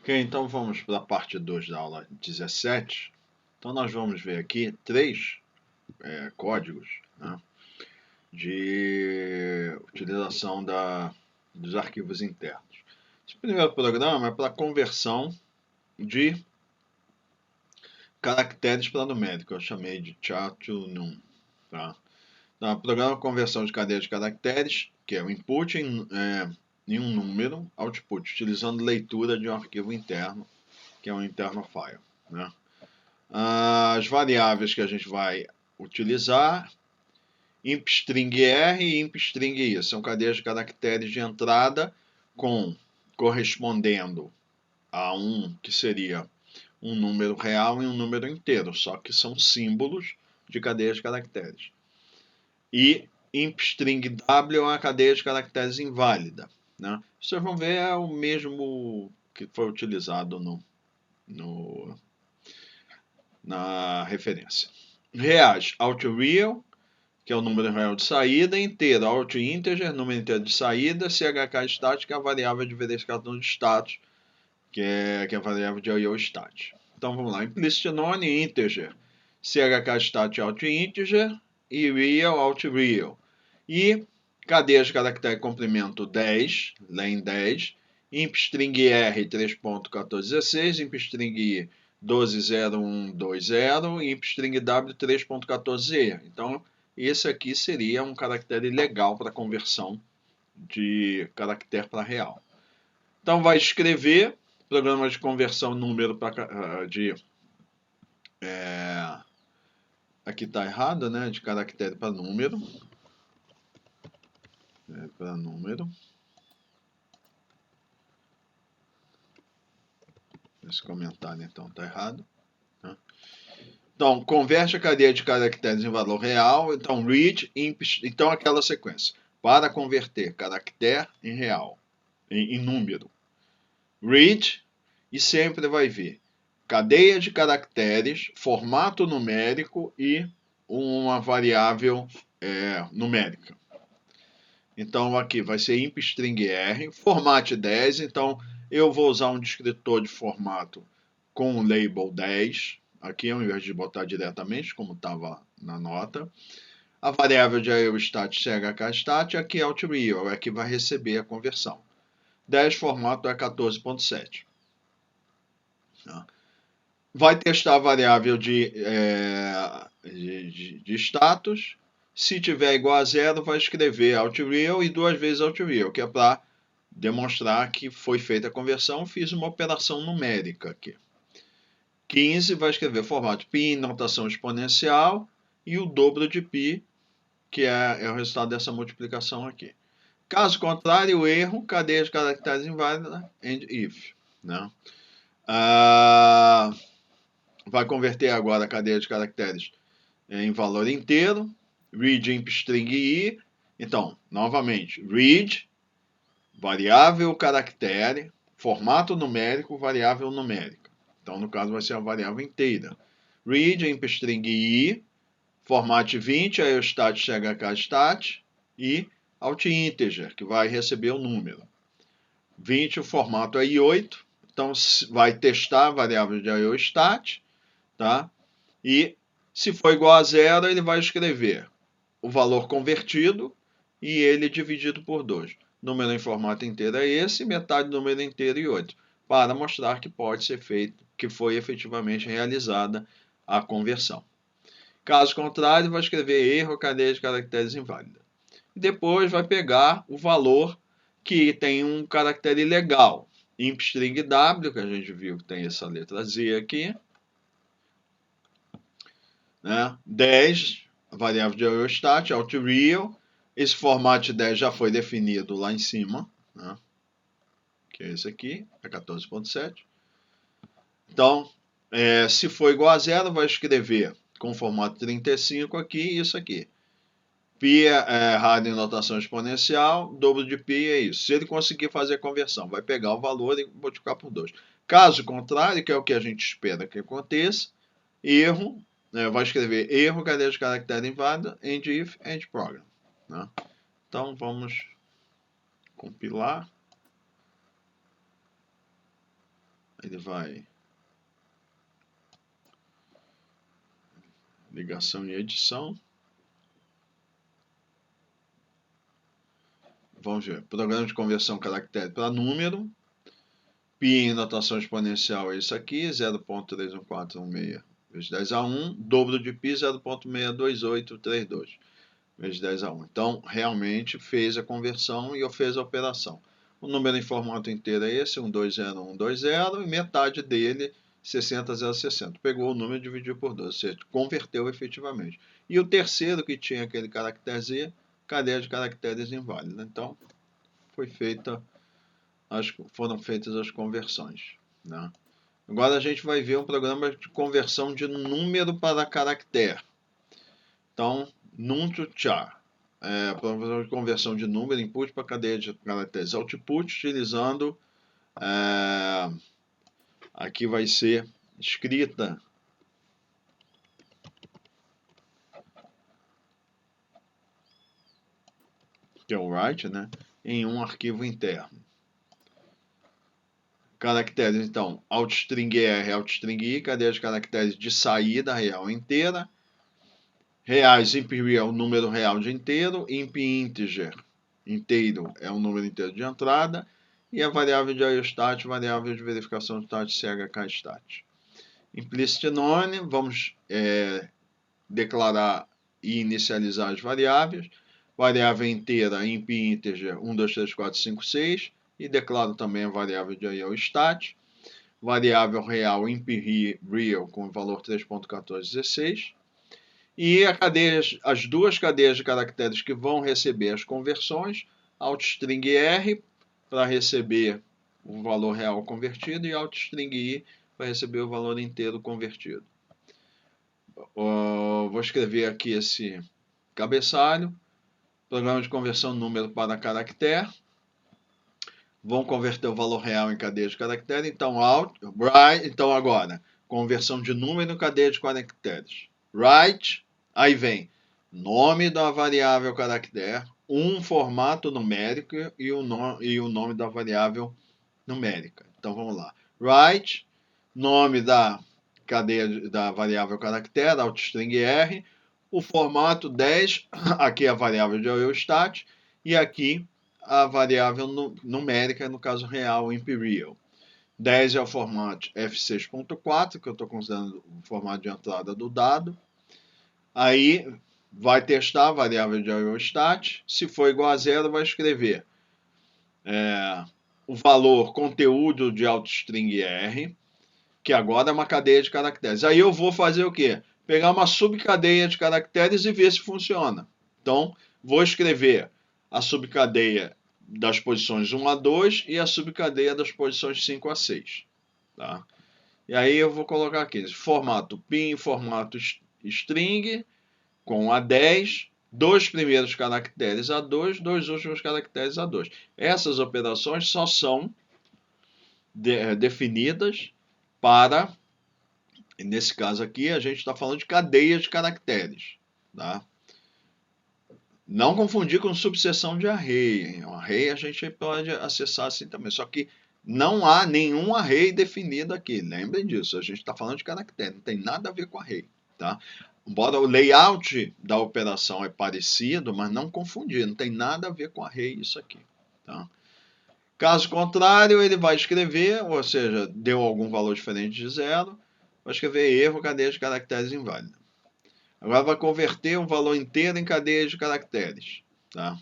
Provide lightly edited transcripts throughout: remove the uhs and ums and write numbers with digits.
Ok, então vamos para a parte 2 da aula 17. Então nós vamos ver aqui três códigos, né, de utilização dos arquivos internos. Esse primeiro programa é para conversão de caracteres para numérico. Eu chamei de char to num. Tá? Então, programa de conversão de cadeia de caracteres, que é o input em um número, output, utilizando leitura de um arquivo interno, que é um internal file. Né? As variáveis que a gente vai utilizar, impstring R e impstring I, são cadeias de caracteres de entrada correspondendo a um que seria um número real e um número inteiro, só que são símbolos de cadeias de caracteres. E impstring W é uma cadeia de caracteres inválida. Né? Vocês vão ver, é o mesmo que foi utilizado na referência. Reais, out-real, que é o número real de saída, inteiro, out-integer, número inteiro de saída, CHK stat, que é a variável de verificação de status, que é a variável de I/O stat. Então vamos lá, implicit none, integer, CHK stat out-integer e real, out-real. E cadeia de caractere complemento 10, len 10, impstring R 3.1416, impstring I 120120 e impstring W 3.14e. Então, esse aqui seria um caractere legal para conversão de caractere para real. Então, vai escrever programa de conversão número aqui está errado, né? De caractere para número. Para número. Esse comentário, então, está errado. Né? Então, converte a cadeia de caracteres em valor real. Então, read, então aquela sequência. Para converter caractere em real, em número. Read, e sempre vai vir cadeia de caracteres, formato numérico e uma variável numérica. Então, aqui vai ser impstring R, format 10. Então, eu vou usar um descritor de formato com o label 10. Aqui, ao invés de botar diretamente, como estava na nota. A variável de I/O stat, CHK stat, aqui é out-real, é que vai receber a conversão. 10 formato é 14.7. Vai testar a variável de status. Se tiver igual a zero, vai escrever out-real e 2 vezes out-real, que é para demonstrar que foi feita a conversão. Fiz uma operação numérica aqui. 15 vai escrever formato π em notação exponencial e o dobro de π, que é o resultado dessa multiplicação aqui. Caso contrário, o erro, cadeia de caracteres inválida, and if. Né? Vai converter agora a cadeia de caracteres em valor inteiro. Read impstring I. Então, novamente, read, variável caractere, formato numérico, variável numérica. Então, no caso, vai ser a variável inteira. Read impstring I, format 20, aí o stat CHK stat e out-integer, que vai receber o número. 20, o formato é I8, então vai testar a variável de I/O stat, tá? E se for igual a zero, ele vai escrever o valor convertido e ele dividido por 2. Número em formato inteiro é esse, metade do número inteiro e 8, para mostrar que pode ser feito, que foi efetivamente realizada a conversão. Caso contrário, vai escrever erro, cadeia de caracteres inválida. Depois vai pegar o valor que tem um caractere legal. Impstring W, que a gente viu que tem essa letra Z aqui. Né? 10, a variável de I/O stat, out-real. Esse format 10 já foi definido lá em cima, né? Que é esse aqui, é 14.7. Então, se for igual a zero, vai escrever com o formato 35 aqui e isso aqui. Π é errado em notação exponencial, dobro de π é isso. Se ele conseguir fazer a conversão, vai pegar o valor e multiplicar por 2. Caso contrário, que é o que a gente espera que aconteça, erro, vai escrever erro, cadeia de caractere inválida, end if, end program. Né? Então, vamos compilar. Ele vai... Ligação e edição. Vamos ver. Programa de conversão caractere para número. Pi em notação exponencial é isso aqui. 0.31416 vezes 10 a 1. Dobro de pi 0.62832 vezes 10 a 1. Então, realmente fez a conversão e eu fiz a operação. O número em formato inteiro é esse, 120120, e metade dele, 60060. Pegou o número e dividiu por 12, ou seja, converteu efetivamente. E o terceiro, que tinha aquele caractere Z, cadeia de caracteres inválida. Então, foram feitas as conversões, né? Agora a gente vai ver um programa de conversão de número para caractere. Então, num to char. Programa de conversão de número, input para cadeia de caracteres output, utilizando, aqui vai ser escrita, que é o write, né, em um arquivo interno. Caracteres, então, outstring R, outstring I, cadeia de caracteres de saída real inteira. Reais, imp real, o número real de inteiro. Imp integer, inteiro, é o número inteiro de entrada. E a variável de IOSTAT, variável de verificação de stat, CHK-stat. Implicit none, vamos declarar e inicializar as variáveis. Variável inteira, imp integer, 1, 2, 3, 4, 5, 6. E declaro também a variável de IOSTAT. Variável real, imp real, com valor 3.1416. E as duas cadeias de caracteres que vão receber as conversões, outstring R para receber o valor real convertido e outstring I para receber o valor inteiro convertido. Vou escrever aqui esse cabeçalho. Programa de conversão número para caractere. Vão converter o valor real em cadeia de caractere. Então, agora, conversão de número em cadeia de caracteres. Write. Aí vem nome da variável caractere, um formato numérico e o nome da variável numérica. Então vamos lá. Write, nome da cadeia da variável caractere, outstring R, o formato 10, aqui é a variável de IOSTAT, e aqui a variável numérica, no caso real, imperial. 10 é o formato F6.4, que eu estou considerando o formato de entrada do dado. Aí vai testar a variável de IOSTAT. Se for igual a zero, vai escrever o valor conteúdo de outstring R, que agora é uma cadeia de caracteres. Aí eu vou fazer o quê? Pegar uma subcadeia de caracteres e ver se funciona. Então, vou escrever a subcadeia das posições 1 a 2 e a subcadeia das posições 5 a 6. Tá? E aí eu vou colocar aqui, formato PIN, formato string, com A10, dois primeiros caracteres A2, dois últimos caracteres A2. Essas operações só são definidas para, nesse caso aqui, a gente está falando de cadeias de caracteres. Tá? Não confundir com subseção de array. Um array a gente pode acessar assim também, só que não há nenhum array definido aqui. Lembrem disso, a gente está falando de caractere, não tem nada a ver com array. Tá? Embora o layout da operação é parecido, mas não confundir, não tem nada a ver com array isso aqui. Tá? Caso contrário, ele vai escrever, ou seja, deu algum valor diferente de zero, vai escrever erro, cadeia de caracteres inválida. Agora vai converter um valor inteiro em cadeia de caracteres. Tá?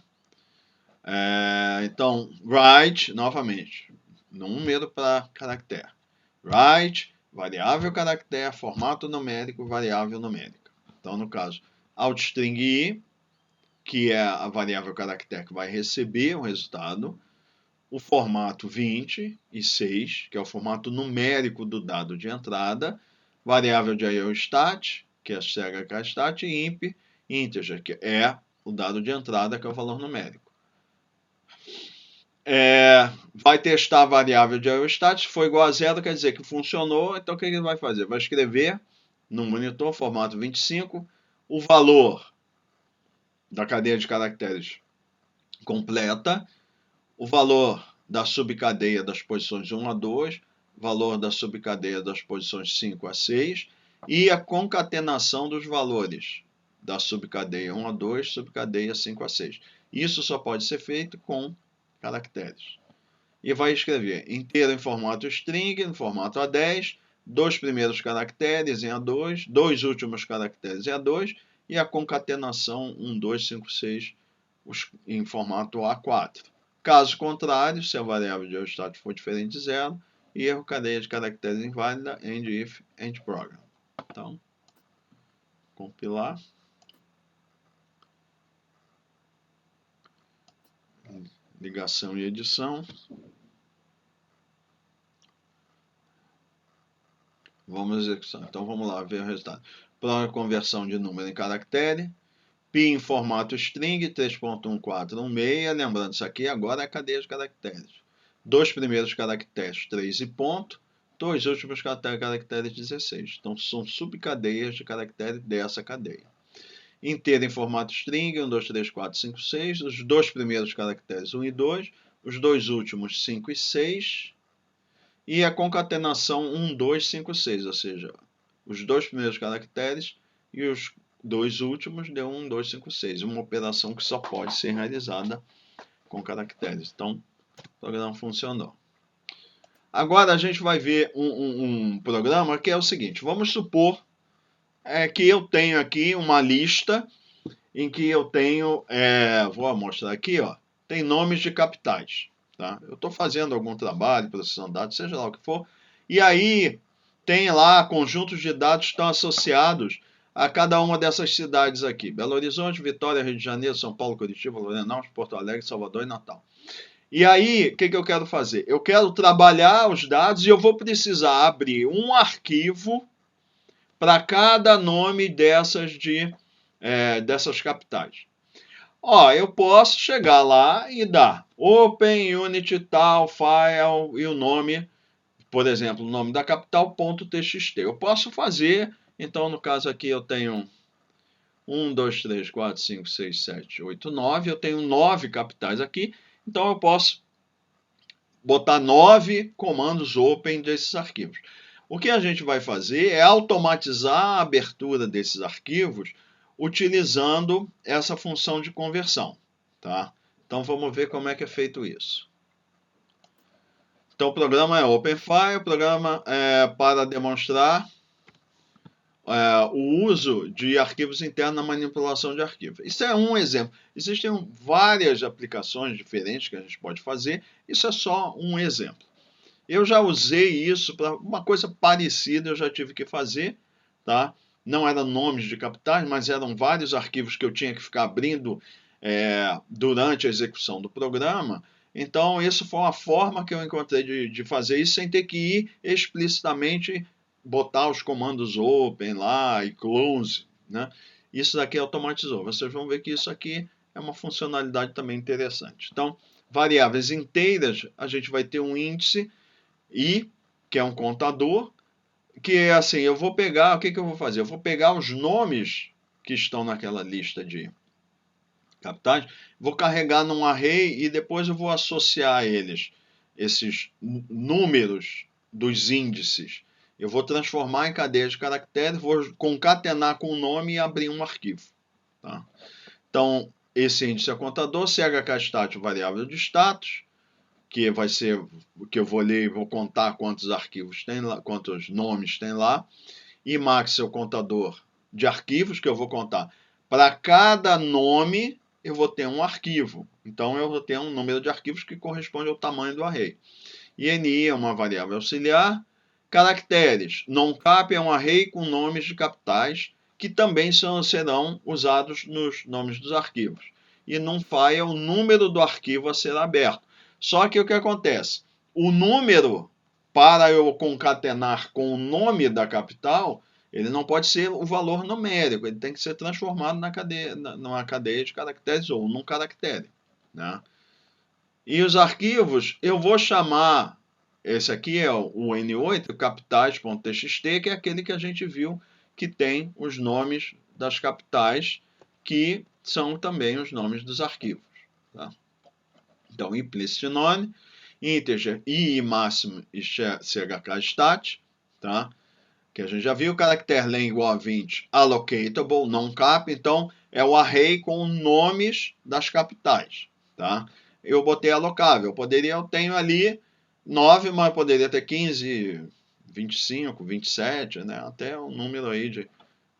Então, write, novamente, número para caractere. Write, variável caractere, formato numérico, variável numérica. Então, no caso, outstring I, que é a variável caractere que vai receber o resultado, o formato 20 e 6, que é o formato numérico do dado de entrada, variável de IOSTAT, que é a CHK-stat, e imp integer, que é o dado de entrada, que é o valor numérico. Vai testar a variável de IOSTAT, se for igual a zero, quer dizer que funcionou, então o que ele vai fazer? Vai escrever no monitor, formato 25, o valor da cadeia de caracteres completa, o valor da subcadeia das posições 1 a 2, valor da subcadeia das posições 5 a 6 e a concatenação dos valores da subcadeia 1 a 2, subcadeia 5 a 6. Isso só pode ser feito com caracteres. E vai escrever inteiro em formato string, em formato A10, dois primeiros caracteres em A2, dois últimos caracteres em A2 e a concatenação 1, 2, 5, 6 em formato A4. Caso contrário, se a variável de status for diferente de zero, erro, cadeia de caracteres inválida, end if, end program. Então, compilar. Ligação e edição. Vamos executar. Então, vamos lá ver o resultado. Para conversão de número em caractere. Pi em formato string, 3.1416. Lembrando, isso aqui agora é a cadeia de caracteres. Dois primeiros caracteres, 3 e ponto. Dois últimos caracteres, 16. Então, são subcadeias de caractere dessa cadeia. Inteiro em formato string, 1, 2, 3, 4, 5, 6. Os dois primeiros caracteres, 1 e 2. Os dois últimos, 5 e 6. E a concatenação 1, 2, 5, 6. Ou seja, os dois primeiros caracteres e os dois últimos deu 1, 2, 5, 6. Uma operação que só pode ser realizada com caracteres. Então, o programa funcionou. Agora a gente vai ver um programa que é o seguinte. Vamos supor que eu tenho aqui uma lista em que eu tenho, vou mostrar aqui, ó, tem nomes de capitais. Tá? Eu estou fazendo algum trabalho, processando dados, seja lá o que for, e aí tem lá conjuntos de dados que estão associados a cada uma dessas cidades aqui. Belo Horizonte, Vitória, Rio de Janeiro, São Paulo, Curitiba, Florianópolis, Porto Alegre, Salvador e Natal. E aí, o que eu quero fazer? Eu quero trabalhar os dados e eu vou precisar abrir um arquivo para cada nome dessas capitais. Ó, eu posso chegar lá e dar Open Unit tal file e o nome, por exemplo, o nome da capital .txt. Eu posso fazer, então no caso aqui eu tenho 1, 2, 3, 4, 5, 6, 7, 8, 9. Eu tenho 9 capitais aqui, então eu posso botar 9 comandos open desses arquivos. O que a gente vai fazer é automatizar a abertura desses arquivos utilizando essa função de conversão. Tá? Então vamos ver como é que é feito isso. Então o programa é OpenFile, o programa é para demonstrar o uso de arquivos internos na manipulação de arquivos. Isso é um exemplo. Existem várias aplicações diferentes que a gente pode fazer, isso é só um exemplo. Eu já usei isso para uma coisa parecida, eu já tive que fazer, tá? Não eram nomes de capitais, mas eram vários arquivos que eu tinha que ficar abrindo durante a execução do programa. Então, isso foi uma forma que eu encontrei de fazer isso sem ter que ir explicitamente botar os comandos open lá e close, né? Isso daqui automatizou. Vocês vão ver que isso aqui é uma funcionalidade também interessante. Então, variáveis inteiras, a gente vai ter um índice i, que é um contador, que é assim, eu vou pegar, o que eu vou fazer? Eu vou pegar os nomes que estão naquela lista de capitais, vou carregar num array e depois eu vou associar eles, esses números dos índices. Eu vou transformar em cadeia de caracteres, vou concatenar com o nome e abrir um arquivo. Tá? Então, esse índice é contador, chkstatus, variável de status, que vai ser o que eu vou ler e vou contar quantos arquivos tem lá, quantos nomes tem lá. E max é o contador de arquivos que eu vou contar. Para cada nome, eu vou ter um arquivo. Então, eu vou ter um número de arquivos que corresponde ao tamanho do array. E ni é uma variável auxiliar. Caracteres. Non-cap é um array com nomes de capitais que também serão usados nos nomes dos arquivos. E NumFile é o número do arquivo a ser aberto. Só que o que acontece? O número, para eu concatenar com o nome da capital, ele não pode ser o valor numérico, ele tem que ser transformado numa cadeia de caracteres ou num caractere. Né? E os arquivos, eu vou chamar, esse aqui é o N8, capitais.txt, que é aquele que a gente viu que tem os nomes das capitais, que são também os nomes dos arquivos. Tá? Então, implicit none. integer I máximo e CHK stat, tá? Que a gente já viu, caractere len igual a 20, allocatable, não cap, então é o array com nomes das capitais, tá? Eu botei alocável, eu tenho ali 9, mas poderia ter 15, 25, 27, né? Até um número aí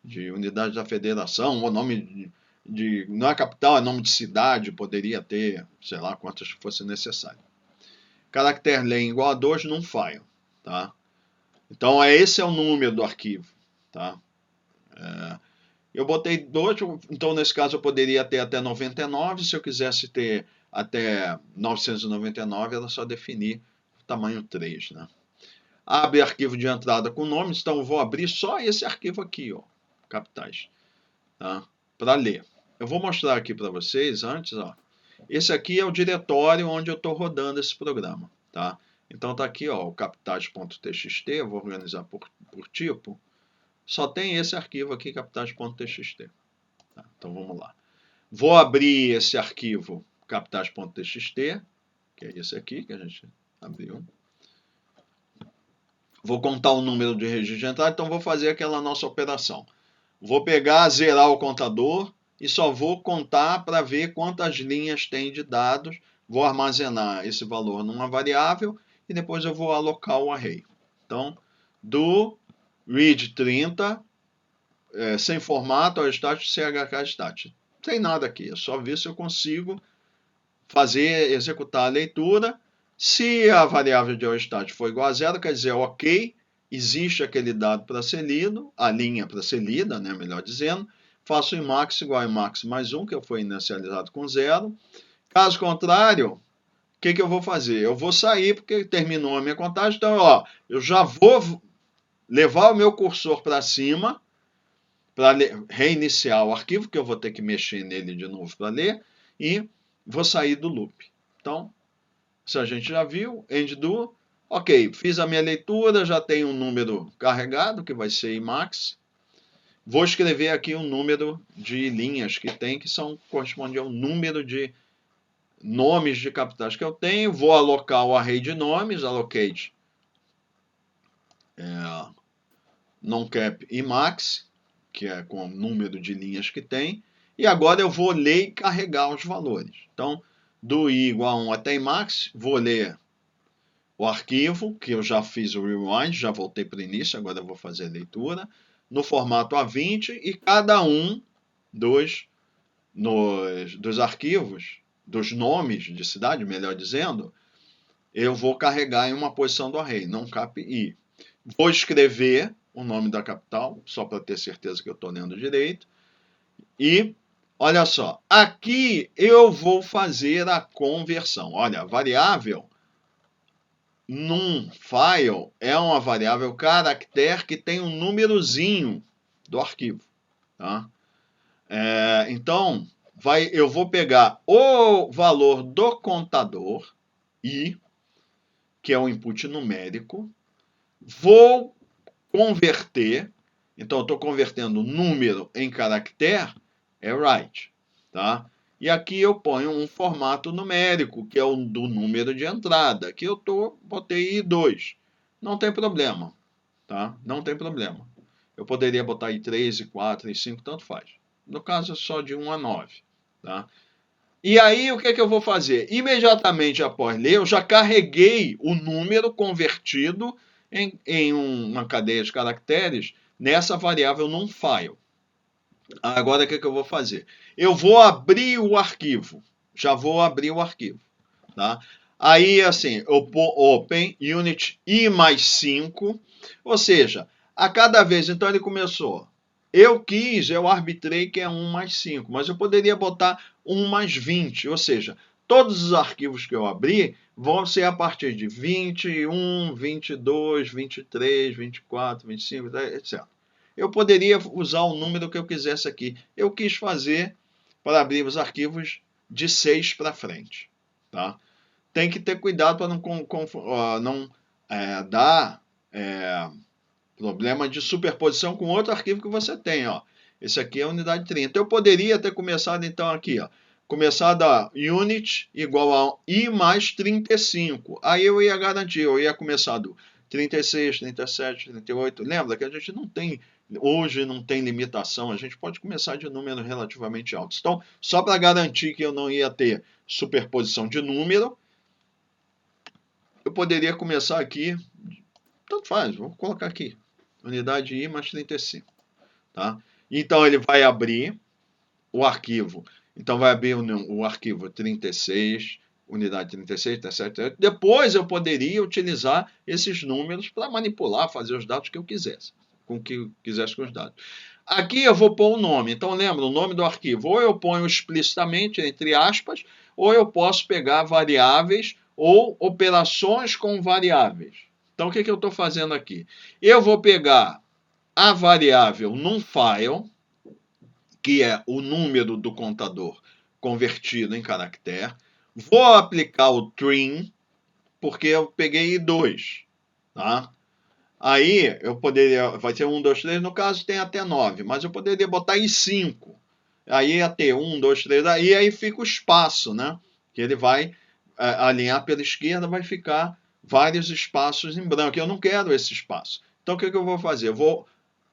de unidade da federação, o nome não é capital, é nome de cidade, poderia ter, sei lá, quantas fosse necessário. Caractere len igual a 2 num file, tá? Então, esse é o número do arquivo, tá? Eu botei 2, então nesse caso eu poderia ter até 99, se eu quisesse ter até 999, era só definir o tamanho 3, né? Abre arquivo de entrada com nomes, então eu vou abrir só esse arquivo aqui, ó, capitais, tá? Para ler. Eu vou mostrar aqui para vocês antes, ó. Esse aqui é o diretório onde eu estou rodando esse programa, tá? Então tá aqui, ó, o capitais.txt, eu vou organizar por tipo. Só tem esse arquivo aqui, capitais.txt. Tá? Então vamos lá. Vou abrir esse arquivo capitais.txt, que é esse aqui que a gente abriu. Vou contar o número de registro de entrada, então vou fazer aquela nossa operação. Vou pegar, zerar o contador e só vou contar para ver quantas linhas tem de dados. Vou armazenar esse valor numa variável e depois eu vou alocar o array. Então, do read 30, sem formato, ao stat, chk stat. Não tem nada aqui, é só ver se eu consigo executar a leitura. Se a variável de stat for igual a 0, quer dizer, ok, existe aquele dado para ser lido, a linha para ser lida, né, melhor dizendo. Faço o Emacs igual a Emacs mais 1, que foi inicializado com 0. Caso contrário, o que eu vou fazer? Eu vou sair, porque terminou a minha contagem. Então, ó, eu já vou levar o meu cursor para cima, para reiniciar o arquivo, que eu vou ter que mexer nele de novo para ler, e vou sair do loop. Então, isso a gente já viu, end do. Ok, fiz a minha leitura, já tenho um número carregado, que vai ser Emacs. Vou escrever aqui um número de linhas que tem, que corresponde ao número de nomes de capitais que eu tenho. Vou alocar o array de nomes, allocate noncap Emacs, que é com o número de linhas que tem. E agora eu vou ler e carregar os valores. Então, do i igual a 1 até Emacs, vou ler o arquivo, que eu já fiz o rewind, já voltei para o início, agora eu vou fazer a leitura, no formato A20, e cada um dos arquivos, dos nomes de cidade, melhor dizendo, eu vou carregar em uma posição do array, não cap i. Vou escrever o nome da capital, só para ter certeza que eu estou lendo direito. E, olha só, aqui eu vou fazer a conversão. Olha, a variável num file é uma variável caractere que tem um númerozinho do arquivo. Tá? Então, eu vou pegar o valor do contador, i, que é o input numérico, vou converter, então eu estou convertendo número em caractere, é write, tá? E aqui eu ponho um formato numérico, que é o do número de entrada, que eu botei I2. Não tem problema, tá? Não tem problema. Eu poderia botar I3, I4, I5, tanto faz. No caso, é só de 1 a 9, tá? E aí, o que eu vou fazer? Imediatamente após ler, eu já carreguei o número convertido em uma cadeia de caracteres nessa variável num file. Agora, o que eu vou fazer? Eu vou abrir o arquivo. Já vou abrir o arquivo. Tá? Aí, assim, eu pôr open unit i mais 5. Ou seja, a cada vez, então ele começou. Eu arbitrei que é 1 mais 5, mas eu poderia botar 1 mais 20. Ou seja, todos os arquivos que eu abrir vão ser a partir de 21, 22, 23, 24, 25, etc. Eu poderia usar o número que eu quisesse aqui. Eu quis fazer para abrir os arquivos de 6 para frente. Tá? Tem que ter cuidado para não dar problema de superposição com outro arquivo que você tem. Ó. Esse aqui é a unidade 30. Eu poderia ter começado, então, aqui. Ó. começar da unit igual a i mais 35. Aí eu ia garantir, eu ia começar do 36, 37, 38. Lembra que a gente não tem, hoje não tem limitação, a gente pode começar de números relativamente altos. Então, só para garantir que eu não ia ter superposição de número, eu poderia começar aqui, tanto faz, vou colocar aqui, unidade i mais 35. Tá? Então, ele vai abrir o arquivo. Então, vai abrir o arquivo 36, unidade 36, 37, 38. Depois, eu poderia utilizar esses números para manipular, fazer os dados que eu quisesse, com o que eu quisesse com os dados. Aqui eu vou pôr o nome. Então, lembra, o nome do arquivo. Ou eu ponho explicitamente, entre aspas, ou eu posso pegar variáveis ou operações com variáveis. Então, o que eu estou fazendo aqui? Eu vou pegar a variável num file, que é o número do contador convertido em caractere. Vou aplicar o trim, porque eu peguei I2. Tá? Aí eu poderia, vai ser 1, 2, 3, no caso tem até 9, mas eu poderia botar I5. Aí ia ter 1, 2, 3, aí fica o espaço, né? Que ele vai alinhar pela esquerda, vai ficar vários espaços em branco. Eu não quero esse espaço. Então o que eu vou fazer? Eu vou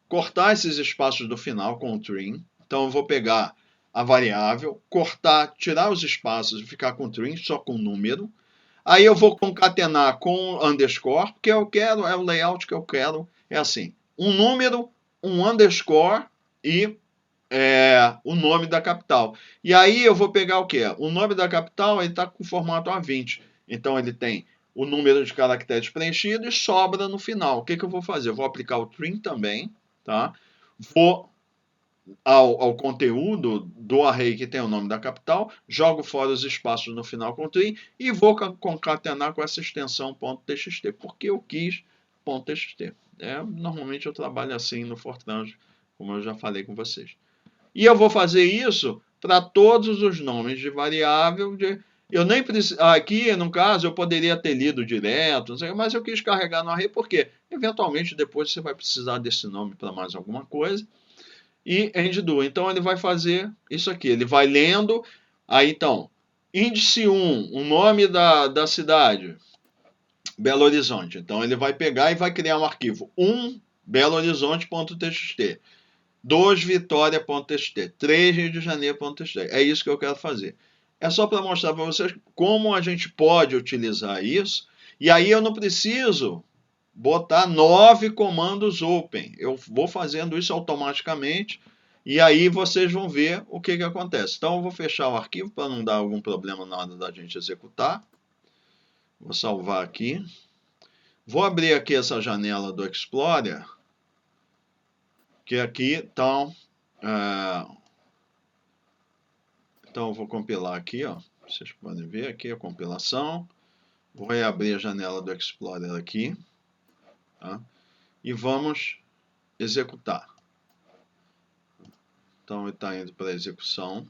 cortar esses espaços do final com o trim. Então eu vou pegar a variável, cortar, tirar os espaços e ficar com o trim, só com o número. Aí eu vou concatenar com underscore, porque eu quero, é o layout que eu quero, é assim, um número, um underscore e o nome da capital. E aí eu vou pegar o quê? O nome da capital está com formato A20. Então ele tem o número de caracteres preenchidos e sobra no final. O que eu vou fazer? Eu vou aplicar o trim também, tá? Vou ao conteúdo do array que tem o nome da capital, jogo fora os espaços no final com trim e vou concatenar com essa extensão .txt, porque eu quis .txt. Normalmente eu trabalho assim no Fortran, como eu já falei com vocês. E eu vou fazer isso para todos os nomes de variável. Eu nem preciso. Aqui, no caso, eu poderia ter lido direto, mas eu quis carregar no array porque, eventualmente, depois você vai precisar desse nome para mais alguma coisa. E AndDo. Então, ele vai fazer isso aqui. Ele vai lendo. Aí, então, índice 1, o nome da cidade, Belo Horizonte. Então, ele vai pegar e vai criar um arquivo 1 Belo Horizonte.txt. 2 Vitória.txt, 3 Rio de Janeiro.txt. É isso que eu quero fazer. É só para mostrar para vocês como a gente pode utilizar isso. E aí eu não preciso botar 9 comandos open. Eu vou fazendo isso automaticamente. E aí vocês vão ver o que acontece. Então eu vou fechar o arquivo para não dar algum problema na hora da gente executar. Vou salvar aqui. Vou abrir aqui essa janela do Explorer. Que aqui estão... Então, eu vou compilar aqui, ó. Vocês podem ver aqui a compilação. Vou reabrir a janela do Explorer aqui. Tá? E vamos executar. Então, ele está indo para a execução.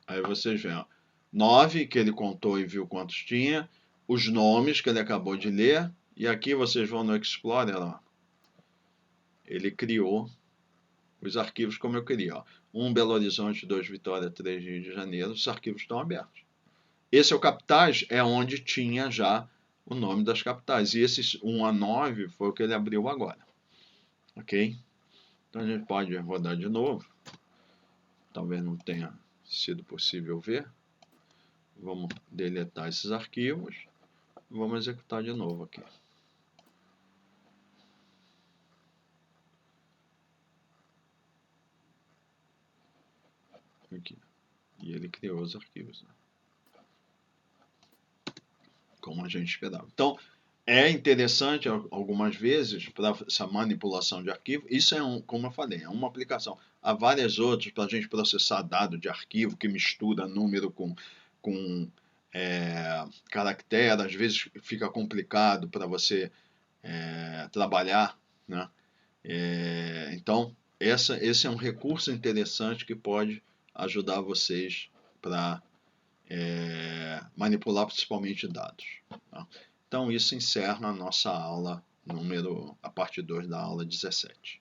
Aí vocês veem, ó, 9, que ele contou e viu quantos tinha. Os nomes que ele acabou de ler. E aqui vocês vão no Explorer, ó. Ele criou os arquivos como eu queria. Ó. 1 Belo Horizonte, 2 Vitória, 3 Rio de Janeiro. Os arquivos estão abertos. Esse é o capitais, é onde tinha já o nome das capitais. E esses 1 a 9 foi o que ele abriu agora. Ok? Então a gente pode rodar de novo. Talvez não tenha sido possível ver. Vamos deletar esses arquivos. Vamos executar de novo aqui. Aqui. E ele criou os arquivos. Né? Como a gente esperava. Então, é interessante algumas vezes para essa manipulação de arquivo. Isso é, como eu falei, é uma aplicação. Há várias outras para a gente processar dado de arquivo que mistura número com caractere. Às vezes fica complicado para você trabalhar. Né? Então, esse é um recurso interessante que pode ajudar vocês para manipular principalmente dados. Tá? Então, isso encerra a nossa aula a parte 2 da aula 17.